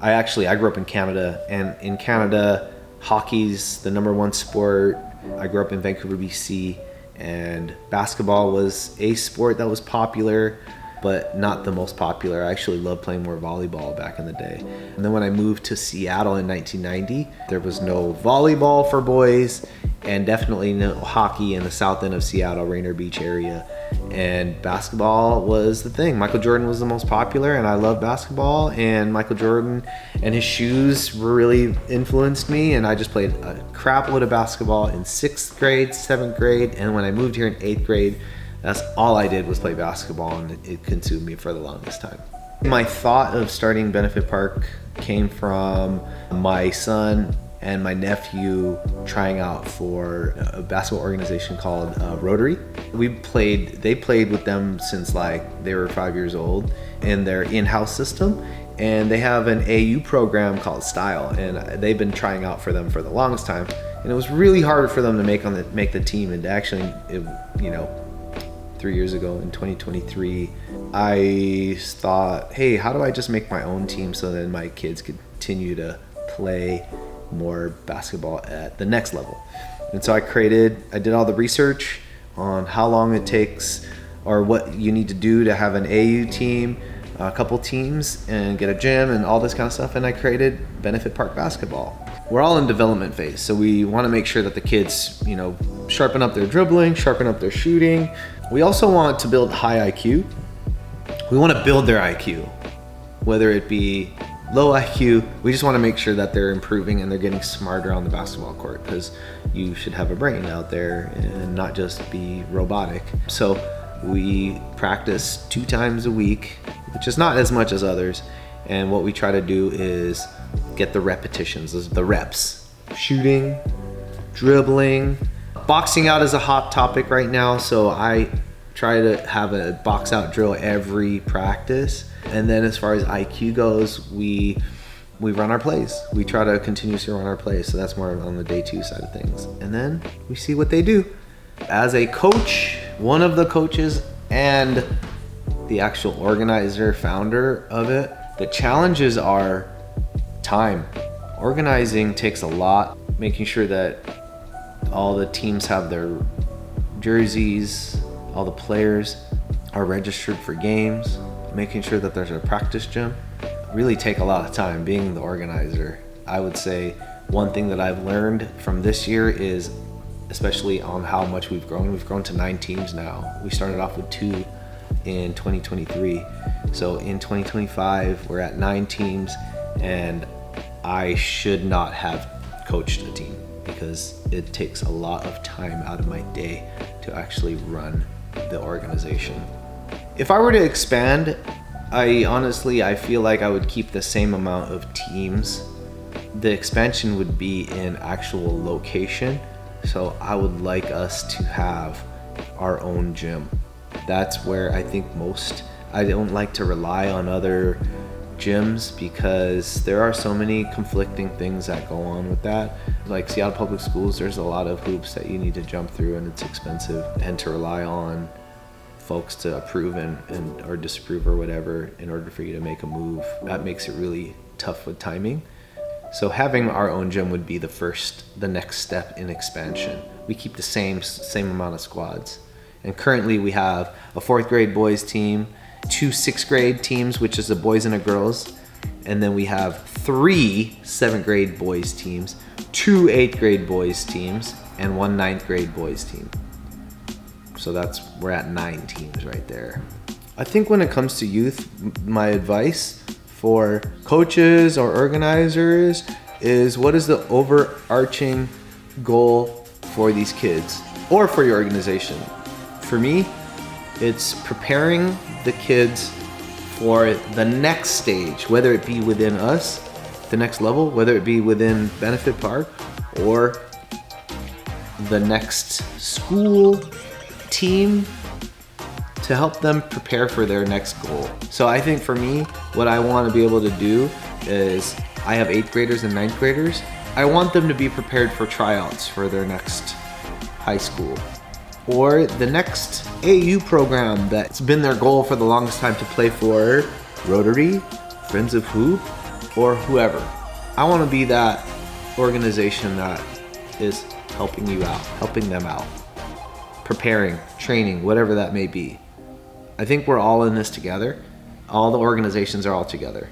I grew up in Canada, and in Canada, hockey's the number one sport. I grew up in Vancouver, BC, and basketball was a sport that was popular, but not the most popular. I actually loved playing more volleyball back in the day. And then when I moved to Seattle in 1990, there was no volleyball for boys, and definitely no hockey in the south end of Seattle, Rainier Beach area. And basketball was the thing. Michael Jordan was the most popular, and I love basketball, and Michael Jordan and his shoes really influenced me, and I just played a crap load of basketball in 6th grade, 7th grade, and when I moved here in 8th grade, that's all I did was play basketball, and it consumed me for the longest time. My thought of starting Benefit Park came from my son and my nephew trying out for a basketball organization called Rotary. They played with them since like they were 5 years old in their in-house system, and they have an AU program called Style, and they've been trying out for them for the longest time, and it was really hard for them to make the team. And actually, 3 years ago in 2023, I thought, hey, how do I just make my own team so that my kids could continue to play more basketball at the next level? And so I did all the research on how long it takes or what you need to do to have an AU team, a couple teams, and get a gym and all this kind of stuff, and I created Benefit Park Basketball. We're all in development phase, so we want to make sure that the kids, sharpen up their dribbling, sharpen up their shooting. We also want to build high IQ. We want to build their IQ, whether it be low IQ. We just want to make sure that they're improving and they're getting smarter on the basketball court, because you should have a brain out there and not just be robotic. So we practice 2 times a week, which is not as much as others. And what we try to do is get the repetitions, the reps. Shooting, dribbling. Boxing out is a hot topic right now, so I try to have a box out drill every practice. And then as far as IQ goes, we run our plays. We try to continuously run our plays, so that's more on the day 2 side of things. And then we see what they do. As a coach, one of the coaches and the actual organizer, founder of it, the challenges are time. Organizing takes a lot, making sure that all the teams have their jerseys, all the players are registered for games, making sure that there's a practice gym. Really take a lot of time being the organizer. I would say one thing that I've learned from this year is, especially on how much we've grown to 9 teams now. We started off with 2 in 2023. So in 2025, we're at 9 teams, and I should not have coached a team because it takes a lot of time out of my day to actually run the organization. If I were to expand, I feel like I would keep the same amount of teams. The expansion would be in actual location. So I would like us to have our own gym. That's where I think I don't like to rely on other gyms because there are so many conflicting things that go on with that. Like Seattle Public Schools, there's a lot of hoops that you need to jump through, and it's expensive, and to rely on folks to approve and or disapprove or whatever in order for you to make a move, that makes it really tough with timing. So having our own gym would be the next step in expansion. We keep the same amount of squads. And currently we have a 4th grade boys team, 2 6th grade teams, which is a boys and a girls. And then we have 3 7th grade boys teams, 2 8th grade boys teams, and 1 9th grade boys team. So we're at 9 teams right there. I think when it comes to youth, my advice for coaches or organizers is, what is the overarching goal for these kids or for your organization? For me, it's preparing the kids for the next stage, whether it be within us, the next level, whether it be within Benefit Park or the next school team, to help them prepare for their next goal. So I think for me, what I want to be able to do is, I have 8th graders and 9th graders. I want them to be prepared for tryouts for their next high school or the next AU program that's been their goal for the longest time to play for Rotary, Friends of Hoop, or whoever. I want to be that organization that is helping you out, helping them out, preparing, training, whatever that may be. I think we're all in this together. All the organizations are all together.